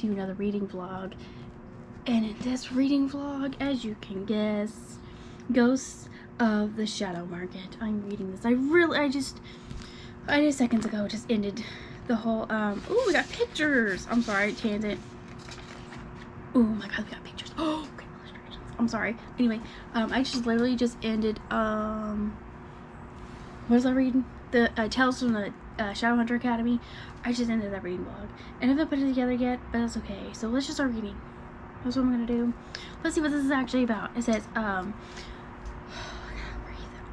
you another reading vlog. And in this reading vlog, as you can guess, Ghosts of the Shadow Market. I'm reading this. I just seconds ago just ended the whole, ooh, we got pictures. I'm sorry, tangent. Oh my god, we got pictures. Oh, okay, illustrations. I'm sorry. Anyway, I just literally just ended, what was I reading? The Tales from the Shadowhunter Academy. I just ended that reading vlog. And I haven't put it together yet, but that's okay. So let's just start reading. That's what I'm gonna do. Let's see what this is actually about. It says,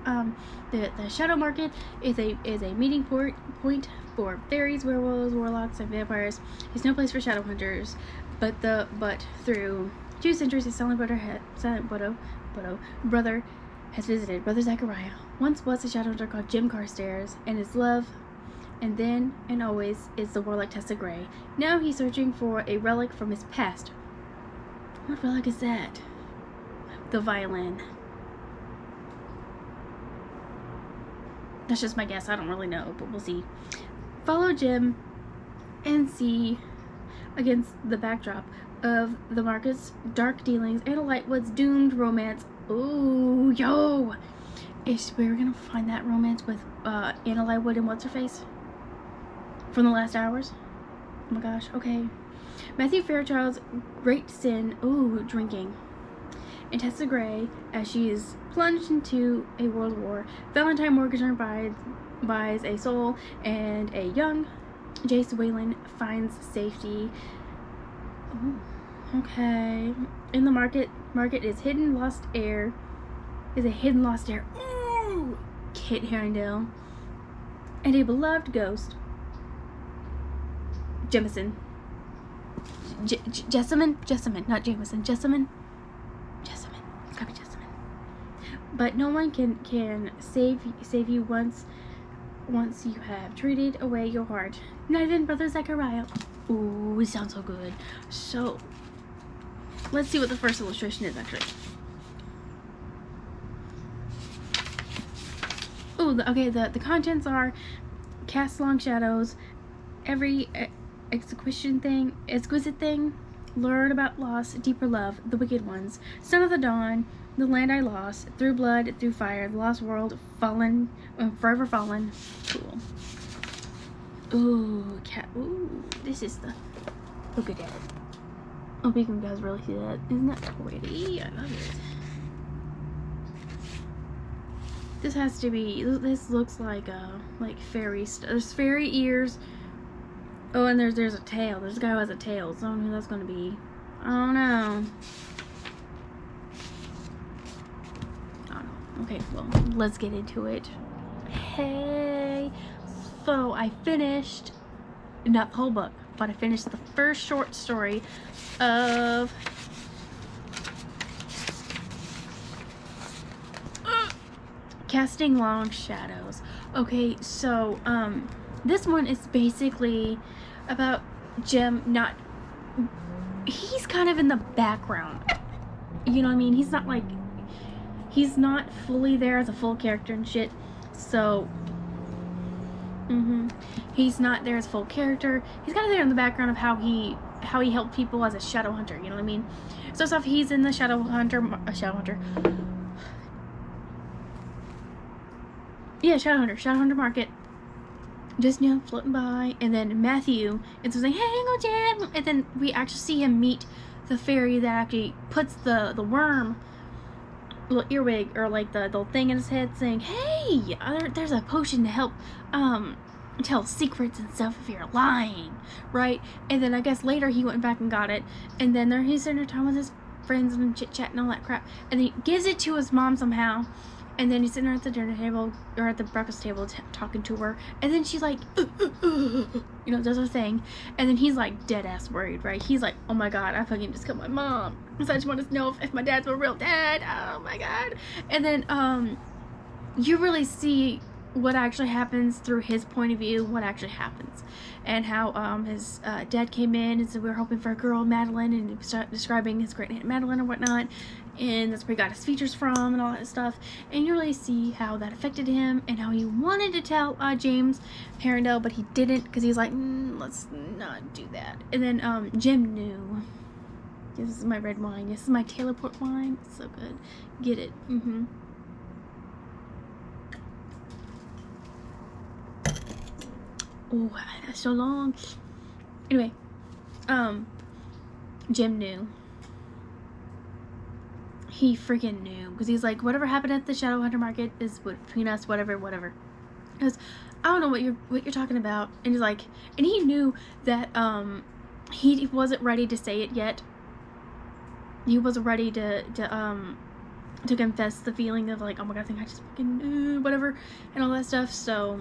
the Shadow Market is a meeting point for fairies, werewolves, warlocks, and vampires. It's no place for shadow hunters, but through 2 centuries, his silent brother has visited. Brother Zachariah once was a shadow hunter called Jim Carstairs, and his love, and then and always, is the warlock Tessa Gray. Now he's searching for a relic from his past. What relic is that? The violin. That's just my guess. I don't really know, but we'll see. Follow Jim and see against the backdrop of the market's dark dealings and Lightwood's doomed romance. Ooh, yo! We're gonna find that romance with Anna Lightwood and what's her face from the last hours. Oh my gosh. Okay. Matthew Fairchild's great sin. Ooh, drinking. And Tessa Gray, as she is plunged into a world war. Valentine Mortgager buys a soul, and a young Jace Whalen finds safety. Ooh, okay. In the market is a hidden lost heir. Ooh, Kit Haringdale, and a beloved ghost, Jemison. Jessamine, not Jameson. Jessamine. It's gotta be Jessamine. But no one can save you once you have treated away your heart. Not even Brother Zachariah. Ooh, it sounds so good. So, let's see what the first illustration is actually. Ooh, okay. The contents are: cast long shadows, every exquisite thing, learn about loss, deeper love, the wicked ones, son of the dawn, the land I lost, through blood, through fire, the lost world, fallen, forever fallen. Cool. Ooh, cat. Ooh, this is the. Look at that. I hope you guys really see that. Isn't that pretty? I love it. This has to be. This looks like fairy stuff. There's fairy ears. Oh, and there's a tail. There's a guy who has a tail. So I don't know who that's gonna be. I don't know. Okay, well, let's get into it. Hey, so I finished, not the whole book, but I finished the first short story of Casting Long Shadows. Okay, so this one is basically about Jim. He's kind of in the background, you know what I mean? He's not fully there as a full character and shit. So he's not there as full character. He's kind of there in the background of how he helped people as a shadow hunter, you know what I mean? So stuff, he's in the Shadowhunter market, just floating by, and then Matthew is saying, "Hey, Uncle Jim," and then we actually see him meet the fairy that actually puts the worm, little earwig, or like the little thing in his head, saying, "Hey, there's a potion to help tell secrets and stuff if you're lying," right? And then I guess later he went back and got it, and then he's sitting there talking with his friends and chit chat and all that crap, and then he gives it to his mom somehow. And then he's sitting there at the dinner table, or at the breakfast table, talking to her. And then she's like, does her thing. And then he's like dead ass worried, right? He's like, oh my god, I fucking just killed my mom. So I just want to know if my dad's my real dad. Oh my god. And then, you really see what actually happens through his point of view, what actually happens, and how his dad came in and said we were hoping for a girl, Madeline, and he was describing his great aunt Madeline or whatnot, and that's where he got his features from and all that stuff. And you really see how that affected him and how he wanted to tell James Herondale, but he didn't because he's like, let's not do that. And then Jim knew. This is my red wine. This is my Taylor Port wine. It's so good. Get it. Oh, that's so long. Anyway, Jim knew. He freaking knew, because he's like, whatever happened at the Shadowhunter market is between us, whatever. Because I don't know what you're talking about. And he's like, and he knew that he wasn't ready to say it yet. He wasn't ready to confess the feeling of like, oh my god, I think I just fucking whatever and all that stuff. So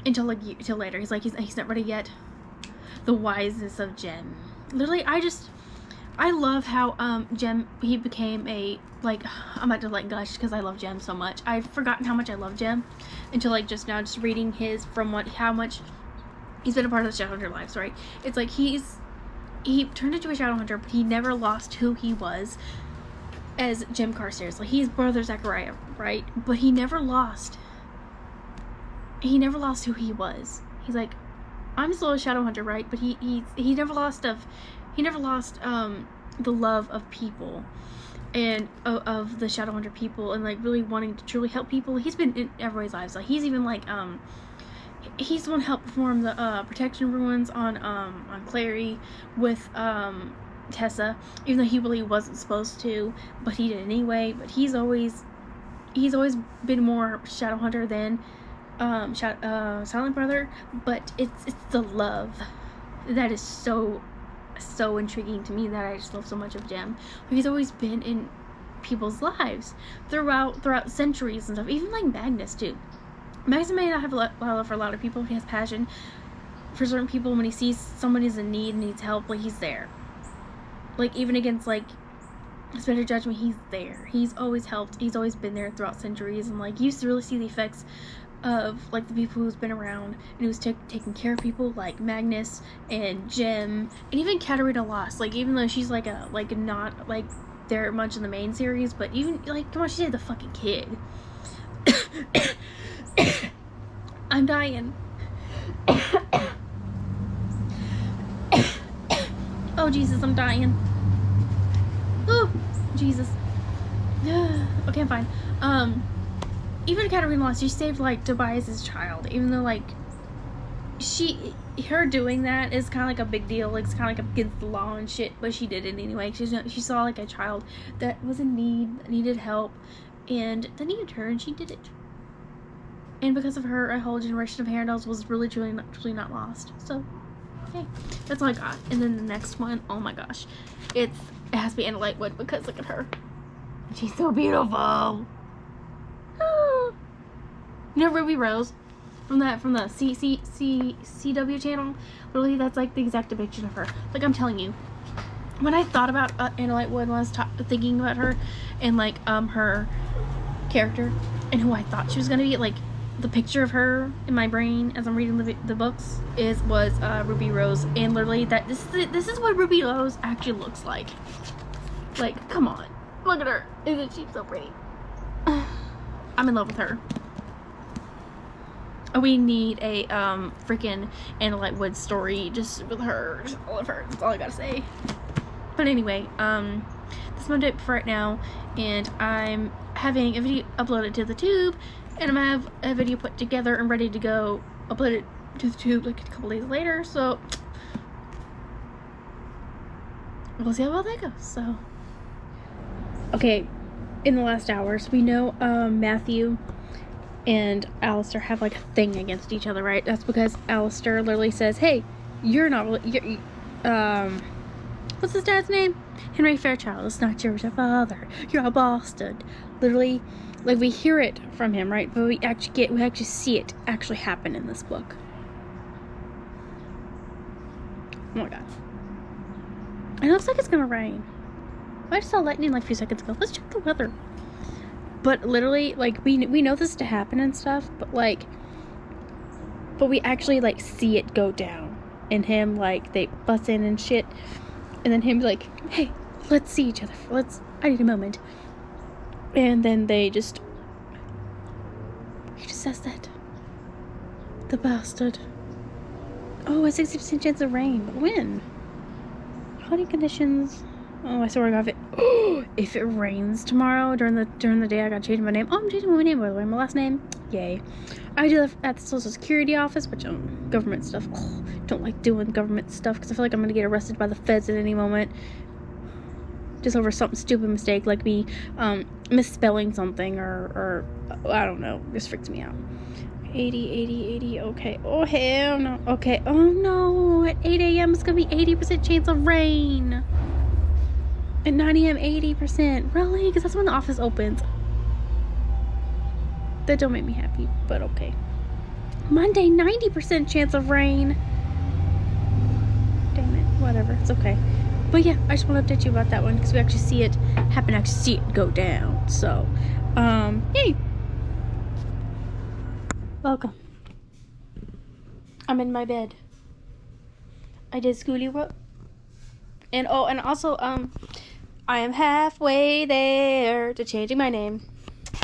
until later, he's like, he's not ready yet. The wiseness of Jem. Literally, I love how Jem, he became a, like, I'm about to like gush because I love Jem so much. I've forgotten how much I love Jem until like just now, just reading his how much he's been a part of the Shadowhunter lives, right? It's like he turned into a Shadowhunter, but he never lost who he was as Jim Carstairs. Like, he's brother Zachariah, right? But he never lost who he was. He's like, I'm still a Shadowhunter, right? But he never lost the love of people and of the Shadowhunter people, and like really wanting to truly help people. He's been in everybody's lives. Like, he's even like he's the one who helped perform the protection ruins on Clary with Tessa, even though he really wasn't supposed to, but he did anyway. But he's always been more Shadowhunter than Silent Brother. But it's the love that is so intriguing to me, that I just love so much of Jem. He's always been in people's lives throughout centuries and stuff. Even like Magnus too. Magnus may not have a lot of love for a lot of people, but he has passion for certain people. When he sees somebody's in need and needs help, like, he's there. Like, even against like his better judgment, he's there. He's always helped. He's always been there throughout centuries, and like, you used to really see the effects of like the people who's been around and who's taking care of people, like Magnus and Jem, and even Katarina Lost. Like, even though she's like not like there much in the main series, but even like, come on, she did the fucking kid. I'm dying. Oh Jesus, I'm dying. Oh Jesus. Okay, I'm fine. Even Katarina Lost, she saved like Tobias's child, even though like her doing that is kind of like a big deal. Like, it's kind of like against the law and shit, but she did it anyway. She saw like a child that was in need, that needed help, and that needed her, and she did it. And because of her, a whole generation of Herondales was really truly not lost. So, okay, that's all I got. And then the next one, oh my gosh, it has to be Anna Lightwood, because look at her, she's so beautiful. You know Ruby Rose from the CW channel? Literally, that's like the exact depiction of her. Like, I'm telling you, when I thought about Anna Lightwood, when I was thinking about her and like her character and who I thought she was gonna be, like, the picture of her in my brain as I'm reading the books was Ruby Rose. And literally, this is what Ruby Rose actually looks like. Like, come on, look at her. Isn't she so pretty? I'm in love with her. We need a freaking Anna Lightwood story just with her. Just all of her. That's all I gotta say. But anyway, that's my tip for right now, and I'm having a video uploaded to the tube, and I'm gonna have a video put together and ready to go upload it to the tube like a couple days later. So we'll see how well that goes. So, okay, in the last hours, we know Matthew and Alistair have like a thing against each other, right? That's because Alistair literally says, hey, you're not really, what's his dad's name? Henry Fairchild. It's not your father. You're a bastard. Literally, like, we hear it from him, right? But we actually see it actually happen in this book. Oh my god. It looks like it's gonna rain. I just saw lightning like a few seconds ago. Let's check the weather. But literally, like, we know this to happen and stuff, but we actually, like, see it go down. And him, like, they bust in and shit. And then him be like, hey, let's see each other. I need a moment. And then he just says that. The bastard. Oh, a 60% chance of rain. But when? Cloudy conditions. Oh, I swear to God, if it rains tomorrow during the day, I gotta change my name. Oh, I'm changing my name, by the way. My last name. Yay. I do that at the Social Security office, which government stuff. Oh, don't like doing government stuff because I feel like I'm gonna get arrested by the feds at any moment. Just over some stupid mistake, like me misspelling something or I don't know. Just freaks me out. 80, okay. Oh, hell no. Okay. Oh, no. At 8 a.m., it's gonna be 80% chance of rain. At 9 a.m., 80%. Really? Because that's when the office opens. That don't make me happy, but okay. Monday, 90% chance of rain. Damn it. Whatever. It's okay. But yeah, I just want to update you about that one because we actually see it happen. Actually see it go down. So, yay. Welcome. I'm in my bed. I did schooly work. And also, I am halfway there to changing my name.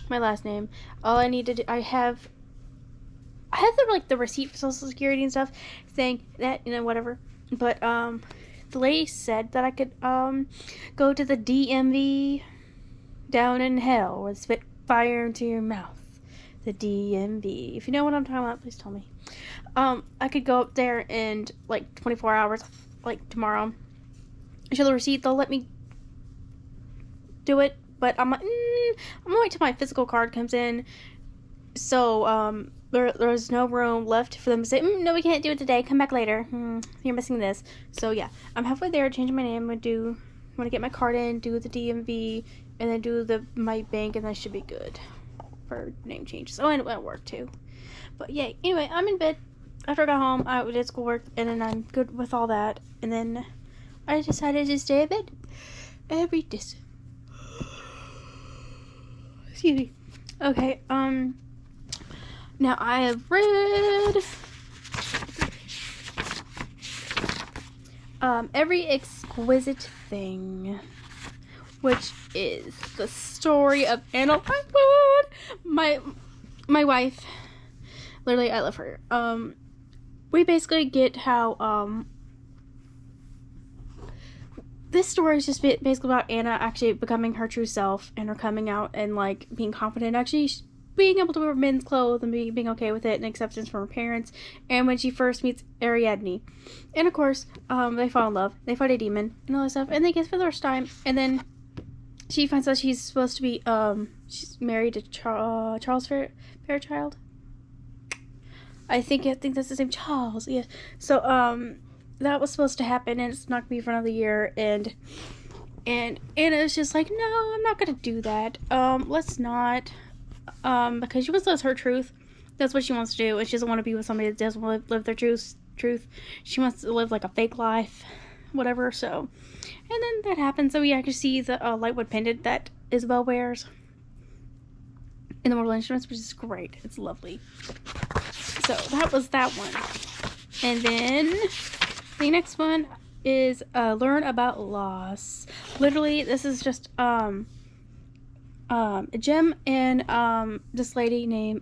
My last name. All I need to do, I have the receipt for Social Security and stuff saying that, whatever. But, the lady said that I could, go to the DMV down in hell or spit fire into your mouth. The DMV. If you know what I'm talking about, please tell me. I could go up there in, 24 hours, tomorrow. Show the receipt. They'll let me do it. But I'm gonna wait till my physical card comes in. So, there's no room left for them to say, no, we can't do it today. Come back later. You're missing this. So, yeah. I'm halfway there, changing my name. I'm going to get my card in, do the DMV, and then do my bank, and that should be good for name changes. Oh, and it went work, too. But, yeah. Anyway, I'm in bed. After I got home, I did schoolwork, and then I'm good with all that. And then I decided to stay in bed. Every day. Excuse me. Okay, now I have read Every Exquisite Thing, which is the story of Anna Lockwood. My wife, literally, I love her. We basically get how, this story is just basically about Anna actually becoming her true self and her coming out and, being confident, actually being able to wear men's clothes and being okay with it and acceptance from her parents. And when she first meets Ariadne. And, of course, they fall in love. They fight a demon and all that stuff. And they kiss for the first time. And then she finds out she's supposed to be, she's married to Charles Fairchild. I think that's his name, Charles. Yeah. So, that was supposed to happen, and it's not gonna be for another year, and Anna's just like, no, I'm not gonna do that. Let's not, because she wants to live her truth. That's what she wants to do, and she doesn't want to be with somebody that doesn't live their truth. She wants to live, a fake life, whatever, so, and then that happens, so we actually see the, lightwood pendant that Isabel wears in the Mortal Instruments, which is great. It's lovely. So, that was that one. And then the next one is learn about loss. Literally, this is just Jem and this lady named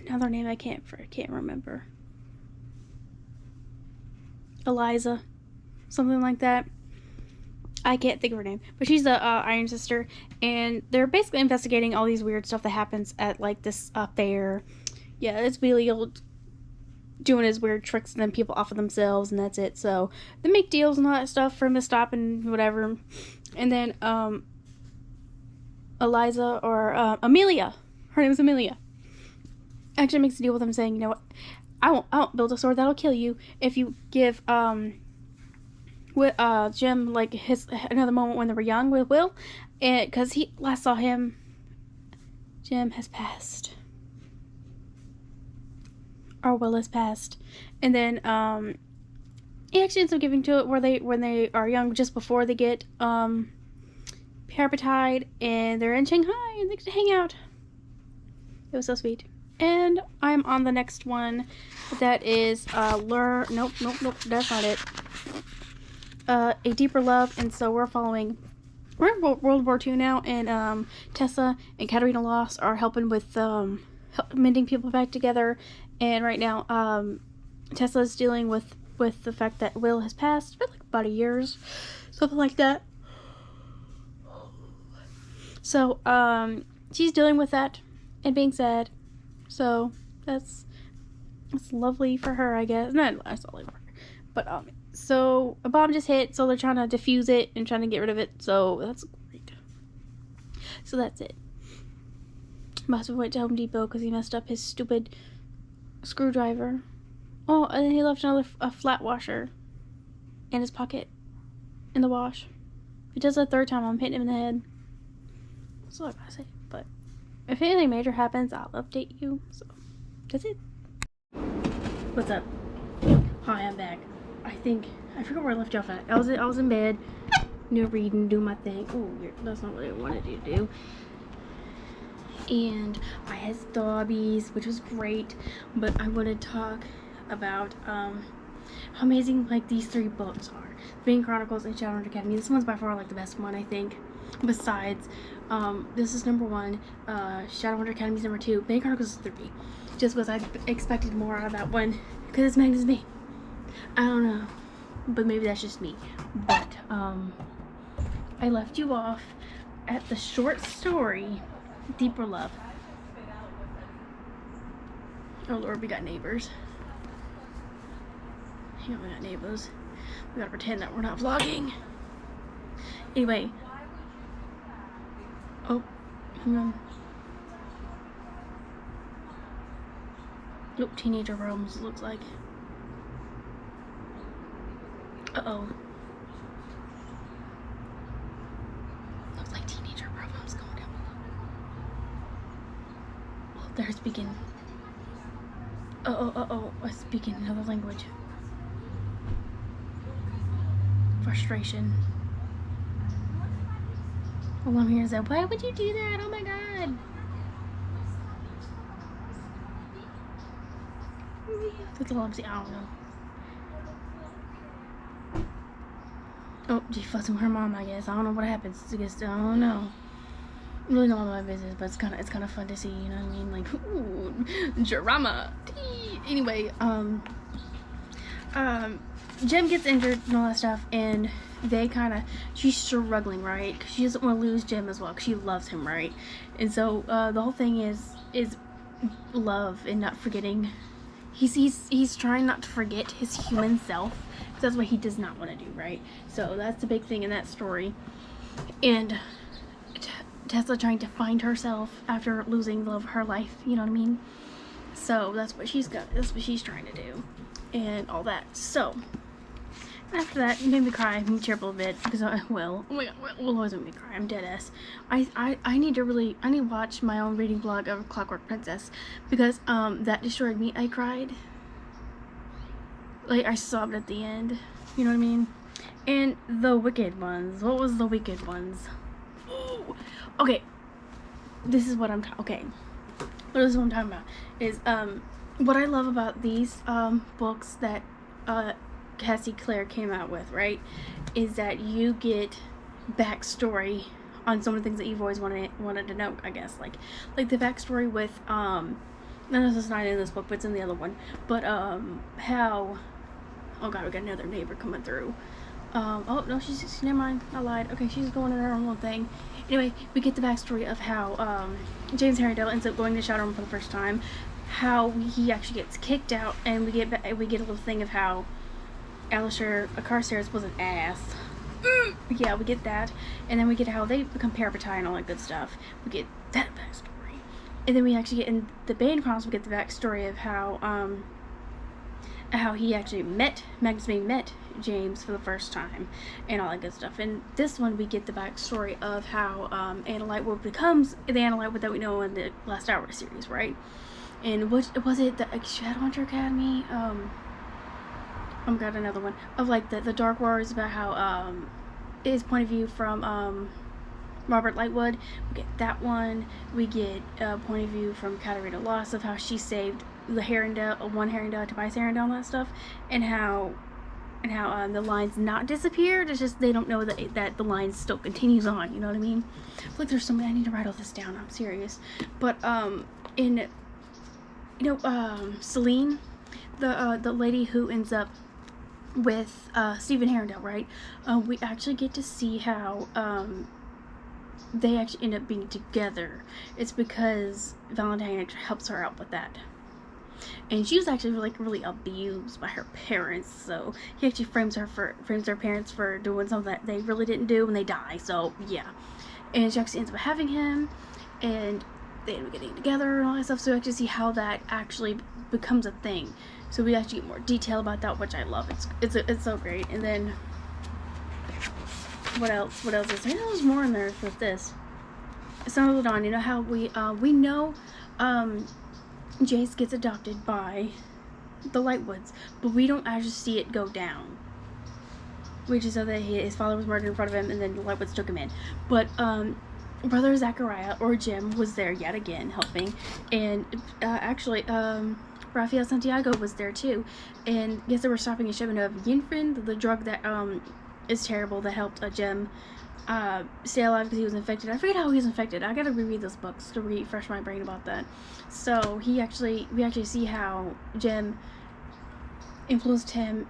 another name I can't remember. Eliza, something like that. I can't think of her name, but she's the Iron Sister, and they're basically investigating all these weird stuff that happens at this fair. Yeah, it's Belial doing his weird tricks, and then people offer themselves, and that's it. So they make deals and all that stuff for him to stop and whatever. And then Eliza or Amelia, her name is Amelia, actually makes a deal with him, saying, you know what, I won't build a sword that'll kill you if you give Jem his another moment when they were young with Will, and because he last saw him, Jem has passed. Or Will has passed. And then he actually ends up giving to it when they are young, just before they get Herpetide, and they're in Shanghai, and they get to hang out. It was so sweet. And I'm on the next one. That is nope, that's not it. A Deeper Love. And so we're in World War II now, and Tessa and Katarina Loss are helping with mending people back together. And right now Tessa is dealing with the fact that Will has passed for like about a year, something like that. So she's dealing with that and being sad. So that's lovely for her, I guess. Not lovely for her, but so a bomb just hit, so they're trying to defuse it and trying to get rid of it. So that's great. So that's it. Must have went to Home Depot because he messed up his stupid screwdriver. Oh, and then he left a flat washer in his pocket in the wash. If he does that a third time, I'm hitting him in the head. That's all I gotta say. But if anything major happens, I'll update you. So that's it. What's up? Hi, I'm back. I forgot where I left you off at. I was in bed, reading, doing my thing. Oh, that's not what I wanted you to do. And I had stubbies, which was great. But I want to talk about how amazing like these 3 books are: Bane Chronicles and Shadowrunner Academy. This one's by far like the best one, I think. Besides, this is number 1. Shadowrunner Academy is number 2. Bane Chronicles is 3. Just because I expected more out of that one, because it's Magnus Bane. I don't know, but maybe that's just me. But I left you off at the short story Deeper Love. Oh Lord, we got neighbors. We got neighbors. We gotta pretend that we're not vlogging. Anyway. Oh, hang on. Nope, teenager problems, it looks like. Uh-oh. Looks like teenager problems going down below. Oh, they're speaking. I'm speaking another language. Frustration. All I'm hearing is that, why would you do that? Oh my god. That's all I'm saying. I don't know. Oh, she fussing with her mom, I guess. I don't know what happens. I guess I don't know. Really not my business, but it's kind of fun to see. You know what I mean? Like, ooh, drama. Anyway, Jem gets injured and all that stuff, and she's struggling, right? Because she doesn't want to lose Jem as well, because she loves him, right? And so the whole thing is love and not forgetting. He's trying not to forget his human self. That's what he does not want to do, right? So that's the big thing in that story. And Tessa trying to find herself after losing the love of her life, you know what I mean? So that's what she's trying to do, and all that. So after that, it made me cry. It made me tear up a little bit because oh my god, Will always make me cry. I'm dead ass. I need to watch my own reading vlog of Clockwork Princess, because that destroyed me. I cried. Like, I sobbed at the end. You know what I mean? And The Wicked Ones. What was The Wicked Ones? Ooh. Okay. This is what I'm talking about. Is what I love about these books that Cassie Clare came out with, right? Is that you get backstory on some of the things that you've always wanted to know, I guess. Like the backstory with no, this is not in this book, but it's in the other one. But how, oh god, we got another neighbor coming through. Oh no, she's never mind, I lied. Okay, she's going in her own little thing. Anyway, we get the backstory of how James Herondale ends up going to Shadowrun for the first time, how he actually gets kicked out, and we get a little thing of how Alistair Carstairs was an ass. Yeah, we get that, and then we get how they become Herpetide and all that good stuff. We get that backstory, and then we actually get in the Bane Chronicles. We get the backstory of how he actually Magnus Bane met James for the first time, and all that good stuff. And this one, we get the backstory of how Anna Lightwood becomes the Anna Lightwood that we know in the Last Hour series, right? And what was it, the Shadowrunner Academy? Got another one of like the Dark Wars, about how his point of view from Robert Lightwood. We get that one. We get a point of view from Katarina Loss of how she saved the Herondale, one Herondale, Tobias Herondale, and that stuff, and how the lines not disappeared. It's just they don't know that the line still continues on. You know what I mean? I feel like there's so many. I need to write all this down. I'm serious. But in Celine, the lady who ends up with Stephen Herondale, right? We actually get to see how they actually end up being together. It's because Valentine actually helps her out with that. And she was actually really abused by her parents, so he actually frames her parents for doing something that they really didn't do, and they die. So yeah, and she actually ends up having him, and they end up getting together and all that stuff. So we actually see how that actually becomes a thing. So we actually get more detail about that, which I love. It's so great. And then what else is there? There's more in there with this. Son of Ladon, you know how we know Jace gets adopted by the Lightwoods, but we don't actually see it go down. We just know that his father was murdered in front of him, and then the Lightwoods took him in. But Brother Zachariah, or Jim, was there yet again helping, and actually Rafael Santiago was there too. And yes, they were stopping a shipment of Yinfrin, the drug that is terrible, that helped Jim stay alive because he was infected. I forget how he was infected. I gotta reread those books to refresh my brain about that. So we actually see how Jim influenced him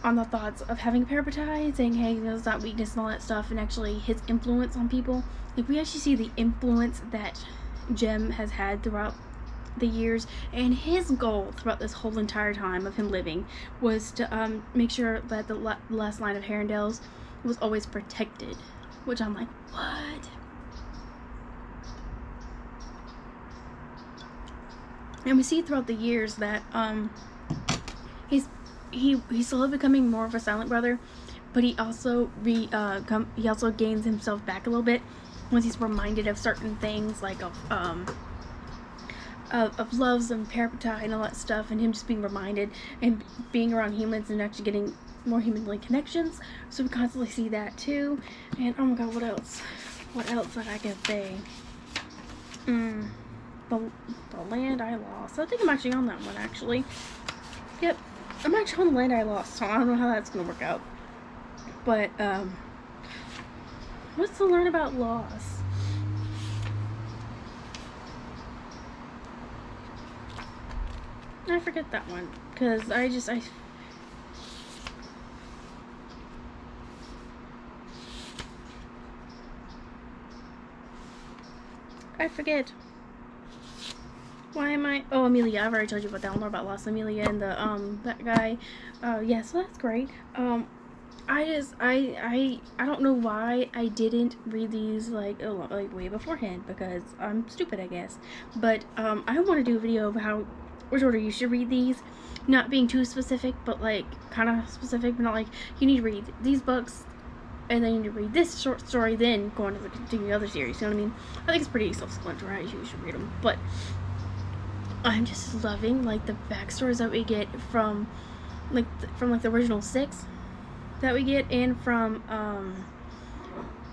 on the thoughts of having parapetite, saying, hey, it's not weakness and all that stuff, and actually his influence on people. Like, we actually see the influence that Jim has had throughout the years, and his goal throughout this whole entire time of him living was to make sure that the last line of Herondales was always protected, which I'm like, what? And we see throughout the years that he's slowly becoming more of a silent brother, but he also gains himself back a little bit once he's reminded of certain things, like of loves and parapetite and all that stuff, and him just being reminded and being around humans and actually getting more human-like connections. So we constantly see that too. And oh my god, what else that I can say? The Land I Lost. I think I'm actually on that one, actually. Yep, I'm actually on The Land I Lost, so I don't know how that's gonna work out. But what's to learn about loss? I forget that one, because I forget. Why am I? Oh, Amelia. I've already told you about that one. More about Lost Amelia and the that guy. Yeah, so that's great. I don't know why I didn't read these like way beforehand, because I'm stupid, I guess. But I want to do a video of which order you should read these, not being too specific, but like kind of specific, but not like you need to read these books and then you need to read this short story, then go on to the continuing other series. You know what I mean? I think it's pretty self-explanatory. You should read them, but I'm just loving like the backstories that we get from the original 6 that we get, and from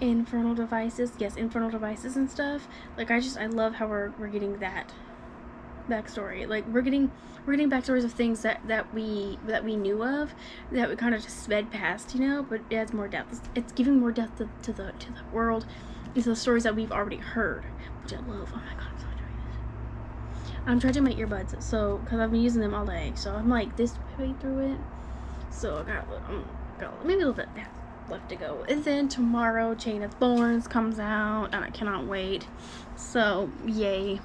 Infernal Devices. Yes, Infernal Devices and stuff. Like I love how we're getting that backstory. Like we're getting backstories of things that we knew of, that we kind of just sped past, you know, but it adds more depth. It's giving more depth to the world, and to the stories that we've already heard, which I love. Oh my god, I'm so enjoying this. I'm charging my earbuds, so because I've been using them all day, so I'm like this way through it, so I got maybe a little bit left to go. And then tomorrow Chain of Thorns comes out, and I cannot wait, so yay.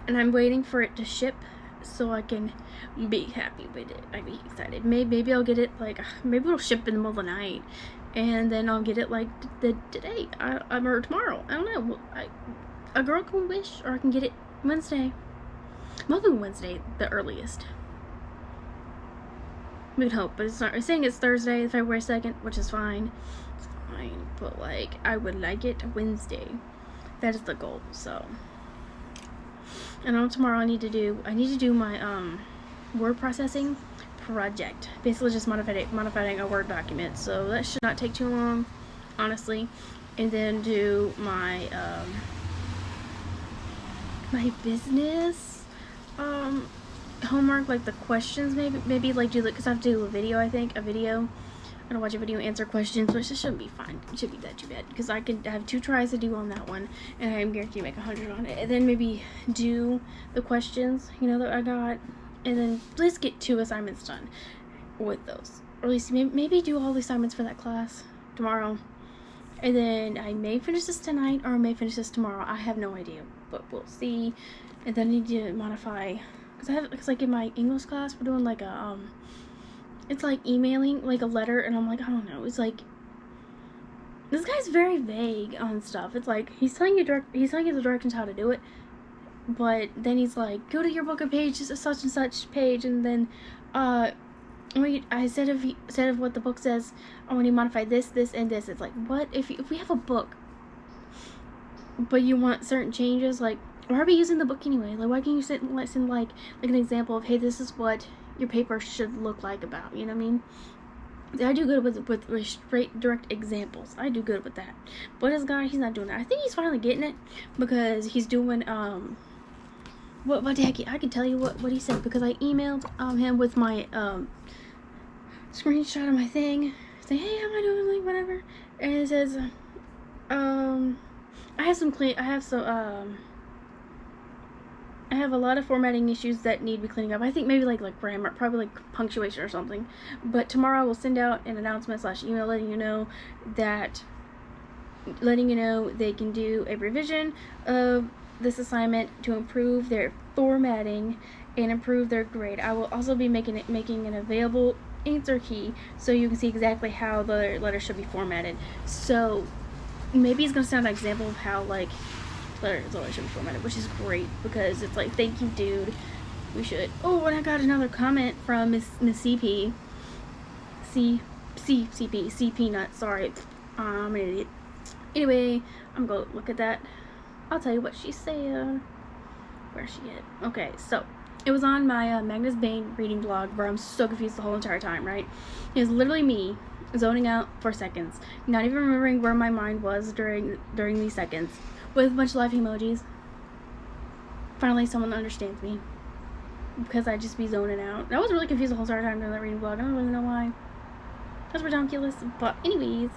And I'm waiting for it to ship so I can be happy with it. I'd be excited. Maybe I'll get it maybe it'll ship in the middle of the night, and then I'll get it like today or tomorrow. I don't know. A girl can wish, or I can get it Wednesday. I'm hoping Wednesday the earliest. We can hope, but it's not. It's saying it's Thursday, February 2nd, which is fine. It's fine, but like I would like it Wednesday. That is the goal. So. And on tomorrow I need to do my word processing project. Basically just modifying a Word document. So that should not take too long. honestly, and then do my my business homework, like the questions, maybe like do, because I have to do a video, I think a video. I'm gonna watch a video, answer questions, which shouldn't be fine. It shouldn't be that too bad, because I can have 2 tries to do on that one, and I'm guaranteed to make 100 on it. And then maybe do the questions, you know, that I got, and then at least get 2 assignments done with those, or at least maybe do all the assignments for that class tomorrow. And then I may finish this tonight, or I may finish this tomorrow. I have no idea, but we'll see. And then I need to modify, because like in my English class, we're doing like a it's like emailing like a letter, and I'm like, I don't know. It's like, this guy's very vague on stuff. It's like he's telling you the directions how to do it, but then he's like, go to your book of pages, such and such page, and then I said of what the book says, I want to modify this, this, and this. It's like, what if we have a book, but you want certain changes? Like, why are we using the book anyway? Like, why can't you send like an example of, hey, this is what your paper should look like about, you know what I mean? I do good with straight, direct examples. I do good with that. But this guy, he's not doing that. I think he's finally getting it, because he's doing what the heck? I can tell you what he said, because I emailed him with my screenshot of my thing, saying, hey, how am I doing, like, whatever. And it says I have a lot of formatting issues that need to be cleaning up. I think maybe like grammar, probably like punctuation or something. But tomorrow I will send out an announcement / email letting you know they can do a revision of this assignment to improve their formatting and improve their grade. I will also be making an available answer key, so you can see exactly how the letter should be formatted. So maybe it's gonna sound an example of how, like, letter should be formatted, which is great, because it's like, thank you, dude. We should. Oh, and I got another comment from Miss CP. C Peanut. Sorry, I'm an idiot. Anyway, I'm gonna look at that. I'll tell you what she said. Where's she at? Okay, so it was on my Magnus Bane reading blog, where I'm so confused the whole entire time, right? It was literally me zoning out for seconds, not even remembering where my mind was during these seconds, with a bunch of life emojis. Finally, someone understands me, because I just be zoning out. I was really confused the whole entire time doing that reading blog. I don't really know why. That's ridiculous. But anyways,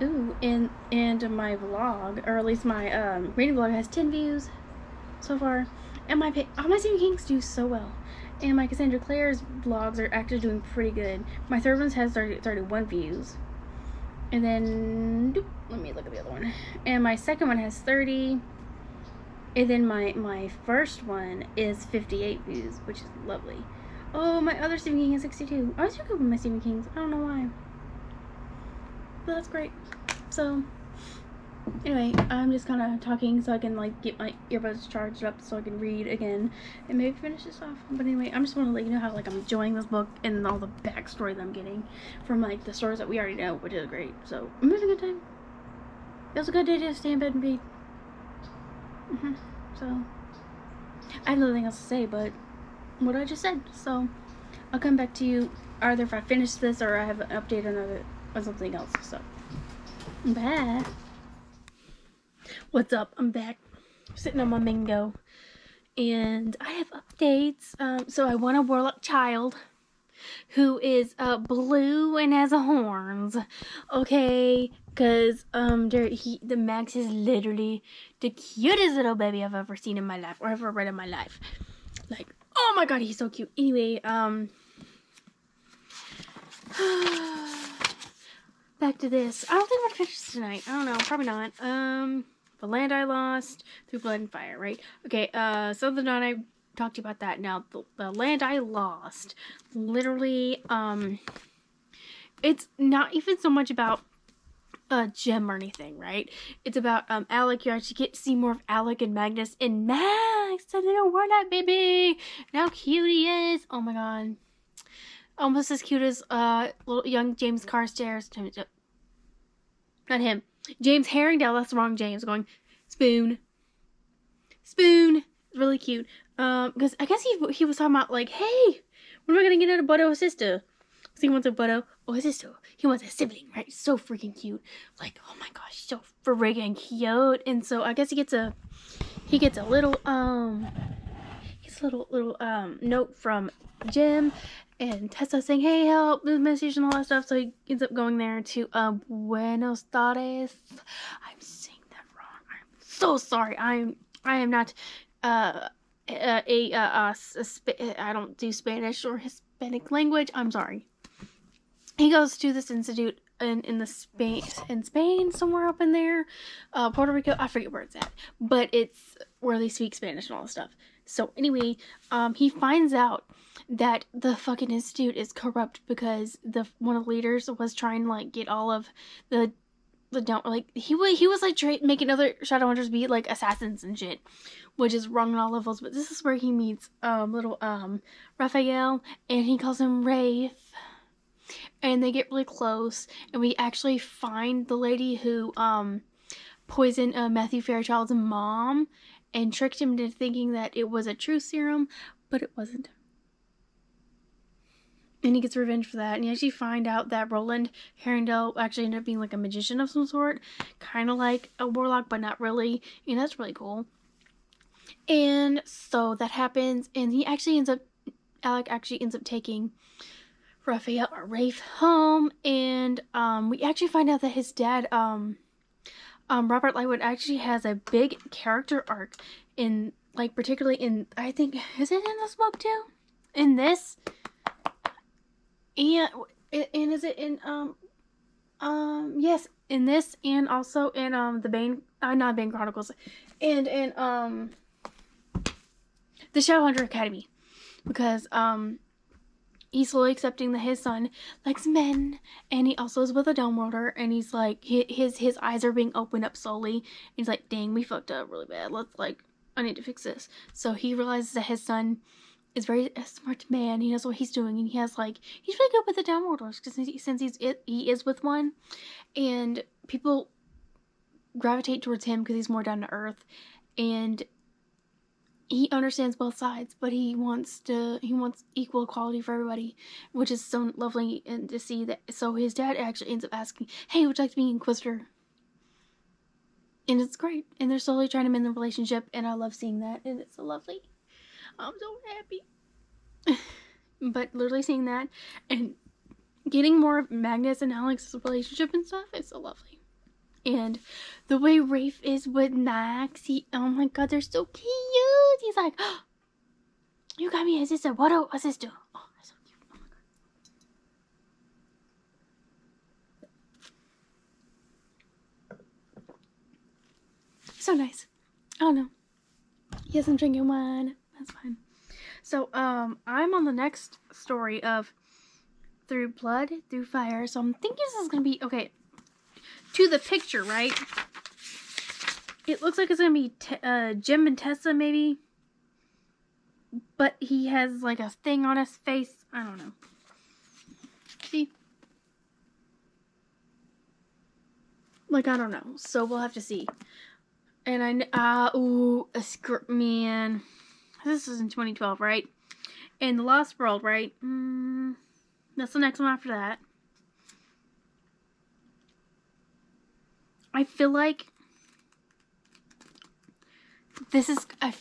ooh, and my vlog, or at least my reading blog, has 10 views so far, and all my Stephen Kings do so well, and my Cassandra Clare's vlogs are actually doing pretty good. My third one has 31 views, and then let me look at the other one, and my second one has 30, and then my first one is 58 views, which is lovely. Oh, my other Stephen King has 62. I was doing good with my Stephen Kings. I don't know why, but that's great. So anyway, I'm just kind of talking so I can, like, get my earbuds charged up so I can read again and maybe finish this off. But anyway, I just want to let you know how, like, I'm enjoying this book and all the backstory that I'm getting from, like, the stories that we already know, which is great. So I'm having a good time. It was a good day to stay in bed and read. So I have nothing else to say but what I just said. So I'll come back to you either if I finish this or I have an update on something else. So bye. What's up? I'm back, sitting on my mango, and I have updates. So I won a Warlock child who is blue and has horns. Okay, because the Max is literally the cutest little baby I've ever seen in my life, or ever read in my life. Like, oh my god, he's so cute. Anyway, back to this. I don't think I'm gonna finish this tonight. I don't know, probably not. The Land I Lost Through Blood and Fire, right? Okay, so the Dawn, I talked to you about that. Now, the Land I Lost, literally, it's not even so much about Jem or anything, right? It's about Alec. You actually get to see more of Alec and Magnus and Max. I don't know where that baby, and how cute he is. Oh my god, almost as cute as little young James Carstairs. Not him. James Herringdale. That's the wrong James. Going Spoon. Really cute. Because I guess he was talking about, like, hey, when am I gonna get out of Butter Sister? So he wants a Budo. Oh, is this so? He wants a sibling, right? So freaking cute. Like, oh my gosh, so freaking cute. And so I guess he gets a little note from Jim and Tessa saying, "Hey, help! This message and all that stuff." So he ends up going there to Buenos Aires. I'm saying that wrong. I'm so sorry. I am not I don't do Spanish or Hispanic language. I'm sorry. He goes to this institute in Spain, somewhere up in there, Puerto Rico. I forget where it's at, but it's where they speak Spanish and all that stuff. So anyway, he finds out that the fucking institute is corrupt because one of the leaders was trying to like get all of the don't like he was like making other Shadowhunters be like assassins and shit, which is wrong on all levels. But this is where he meets little Raphael, and he calls him Rafe, and they get really close, and we actually find the lady who poisoned Matthew Fairchild's mom and tricked him into thinking that it was a true serum, but it wasn't. And he gets revenge for that. And you actually find out that Roland Herringdale actually ended up being like a magician of some sort. Kind of like a warlock, but not really. And that's really cool. And so that happens. And Alec actually ends up taking Raphael or Rafe home. And we actually find out that his dad, Robert Lightwood, actually has a big character arc in, like, particularly in, I think, is it in this book too? In this? And is it in yes, in this, and also in the Bane not Bane Chronicles, and in the Shadowhunter Academy, because he's slowly accepting that his son likes men, and he also is with a Downworlder, and he's like his eyes are being opened up slowly. He's like, dang, we fucked up really bad. I need to fix this. So he realizes that his son is very a smart man. He knows what he's doing, and he's really good with the Downworlders since he is with one, and people gravitate towards him because he's more down to earth, and he understands both sides, but he wants equal equality for everybody, which is so lovely and to see that. So his dad actually ends up asking, "Hey, would you like to be Inquisitor?" And it's great, and they're slowly trying to mend the relationship, and I love seeing that, and it's so lovely. I'm so happy. But literally seeing that and getting more of Magnus and Alex's relationship and stuff is so lovely. And the way Rafe is with Max, oh my god, they're so cute. He's like, oh, you got me a sister. What a sister. Oh, that's so cute. Oh my god. So nice. I don't know. Yes, I'm drinking wine. That's fine. So, I'm on the next story of Through Blood, Through Fire. So I'm thinking this is going to be, okay, to the picture, right? It looks like it's going to be Jim and Tessa, maybe. But he has, like, a thing on his face. I don't know. See? Like, I don't know. So we'll have to see. And man. This is in 2012, right? And The Lost World, right? That's the next one after that. I feel like this is... I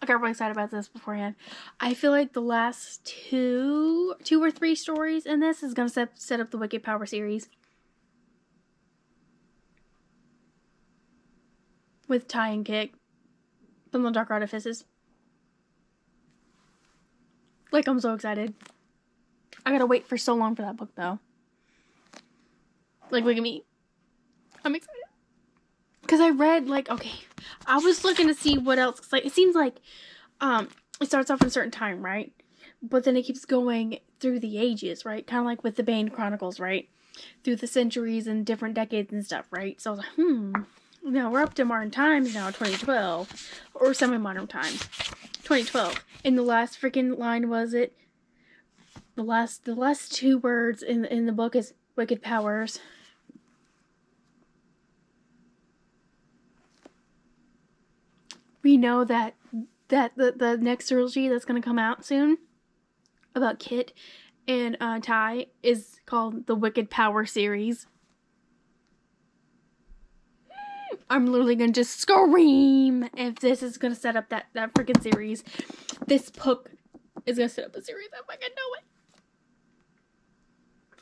got really excited about this beforehand. I feel like the last two or three stories in this is going to set up the Wicked Power series. With Ty and Kick from the Dark Artifices. Like, I'm so excited. I gotta wait for so long for that book, though. Like, look at me. I'm excited. Because I read, like, okay, I was looking to see what else. Cause, like, it seems like it starts off at a certain time, right? But then it keeps going through the ages, right? Kind of like with the Bane Chronicles, right? Through the centuries and different decades and stuff, right? So I was like, now we're up to modern times now, 2012. Or semi-modern times. 2012. And the last freaking line was it. The last two words in the book is Wicked Powers. We know that the next trilogy that's going to come out soon about Kit and Ty is called the Wicked Power series. I'm literally gonna just scream if this is gonna set up that freaking series. This book is gonna set up a series. I fucking know it.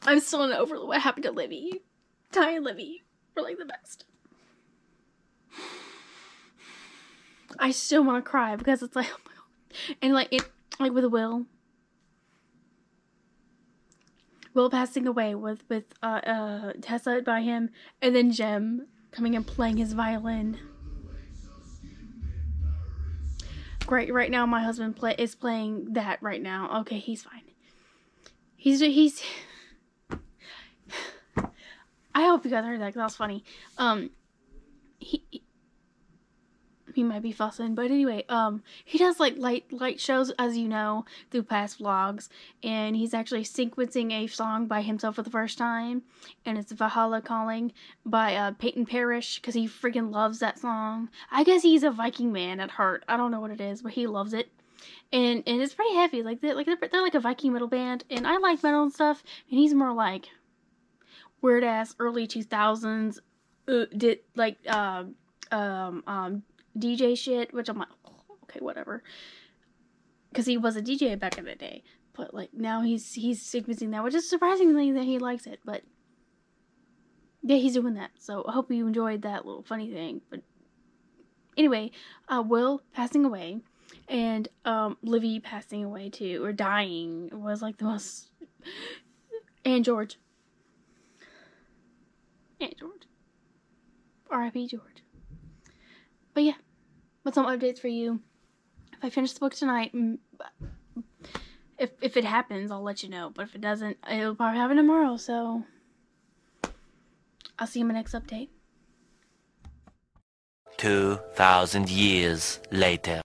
I'm still not over what happened to Livy. Ty and Livy were like the best. I still want to cry because it's like, oh my god. And like with Will passing away with Tessa by him, and then Jem coming and playing his violin. Great, right now my husband is playing that right now. Okay, he's fine. He's I hope you guys heard that because that was funny. He might be fussing, but anyway, he does like light shows, as you know, through past vlogs, and he's actually sequencing a song by himself for the first time, and it's Valhalla Calling by Peyton Parrish, because he freaking loves that song. I guess he's a Viking man at heart. I don't know what it is, but he loves it, and it's pretty heavy. They're like a Viking metal band, and I like metal and stuff, and he's more like weird ass early 2000s, DJ shit, which I'm like, oh, okay, whatever, because he was a DJ back in the day, but like now he's sequencing that, which is surprisingly that he likes it, but yeah, he's doing that. So I hope you enjoyed that little funny thing. But anyway, Will passing away and Livy passing away too, or dying, was like the most. And George, R.I.P. George. But yeah, with some updates for you. If I finish the book tonight, if it happens, I'll let you know. But if it doesn't, it'll probably happen tomorrow. So I'll see you in my next update. 2,000 years later.